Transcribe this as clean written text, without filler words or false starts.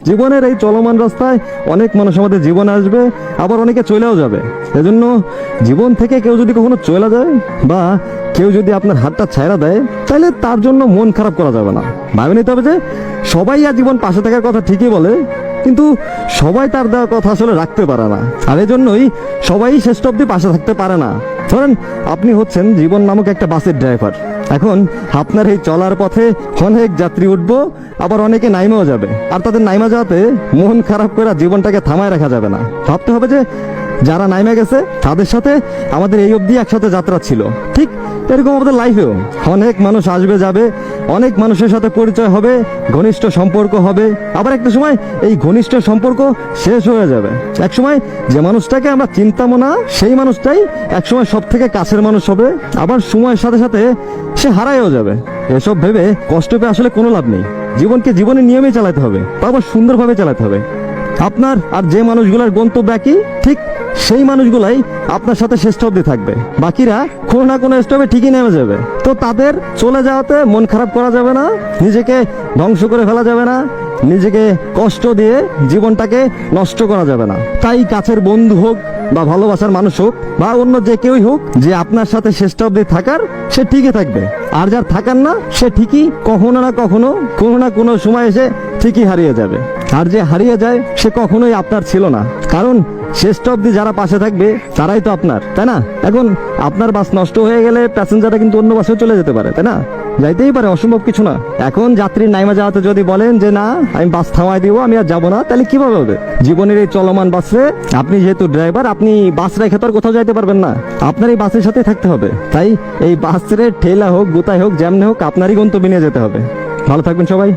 জীবনের এই চলমান রাস্তায় অনেক মানুষ আমাদের জীবনে আসবে, আবার অনেকে চলেও যাবে। এজন্য জীবন থেকে কেউ যদি কখনো চলে যায় বা কেউ যদি আপনার হাতটা ছাইড়া দেয়, তাহলে তার জন্য মন খারাপ করা যাবে না। ভাবে নিতে হবে যে সবাই আর জীবন পাশে থাকার কথা ঠিকই বলে, কিন্তু সবাই তার দেওয়ার কথা আসলে রাখতে পারে না। আর এজন্যই সবাই শেষ অবধি পাশে থাকতে পারে না। ধরেন আপনি হচ্ছেন জীবন নামক একটা বাসের ড্রাইভার। এখন আপনার এই চলার পথে অনেক যাত্রী উঠবো, আবার অনেকে নাইমাও যাবে। আর তাদের নাইমা যাওয়াতে মন খারাপ করে জীবনটাকে থামায় রাখা যাবে না। ভাবতে হবে যে যারা নাইমা গেছে তাদের সাথে আমাদের এই অবধি একসাথে যাত্রা ছিল। ঠিক এরকম আমাদের লাইফেও অনেক মানুষ আসবে যাবে, অনেক মানুষের সাথে পরিচয় হবে, ঘনিষ্ঠ সম্পর্ক হবে। আবার একটা সময় এই ঘনিষ্ঠ সম্পর্ক শেষ হয়ে যাবে। এক সময় যে মানুষটাকে আমরা চিনতামও না, সেই মানুষটাই এক সময় সব থেকে কাছের মানুষ হবে। আবার সময়ের সাথে সাথে সে হারায়ও যাবে। এসব ভেবে কষ্ট পেয়ে আসলে কোনো লাভ নেই। জীবনকে জীবনের নিয়মেই চালাতে হবে, আবার সুন্দরভাবে চালাতে হবে। আপনার আর যে মানুষগুলোর গন্তব্য একই, ঠিক সেই মানুষগুলাই আপনার সাথে শেষ অবধি থাকবে। বাকিরা কোনো না কোনো স্টপে ঠিকই নেমে যাবে। তো তাদের চলে যাওয়াতে মন খারাপ করা যাবে না, নিজেকে ধ্বংস করে ফেলা যাবে না, নিজেকে কষ্ট দিয়ে জীবনটাকে নষ্ট করা যাবে না। তাই কাছের বন্ধু হোক বা ভালোবাসার মানুষ হোক বা অন্য যে কেউই হোক, যে আপনার সাথে শেষ অবধি থাকার, সে ঠিকই থাকবে। আর যার থাকার না, সে ঠিকই কখনো না কখনো কোনো না কোনো সময় এসে ঠিকই হারিয়ে যাবে। আর যে হারিয়ে যায় সে কখনোই আপনার ছিল না, কারণ শেষ অবধি যারা পাশে থাকবে তারাই তো আপনার, তাই না? এখন আপনার বাস নষ্ট হয়ে গেলে প্যাসেঞ্জাররা কিন্তু অন্য বাসেও চলে যেতে পারে, তাই না? যাইতেই পারে, অসম্ভব কিছু না। এখন যাত্রীর নাইমা যাওয়াতে যদি বলেন যে না আমি বাস থামাই দিব, আমি আর যাবো না, তাহলে কিভাবে হবে? জীবনের এই চলমান বাসে আপনি যেহেতু ড্রাইভার, আপনি বাস রেখে তো আর কোথাও যাইতে পারবেন না। আপনার এই বাসের সাথে থাকতে হবে। তাই এই বাসের ঠেলা হোক, গুতাই হোক, যেমনে হোক, আপনারই গন্তব্যে নিয়ে যেতে হবে। ভালো থাকবেন সবাই।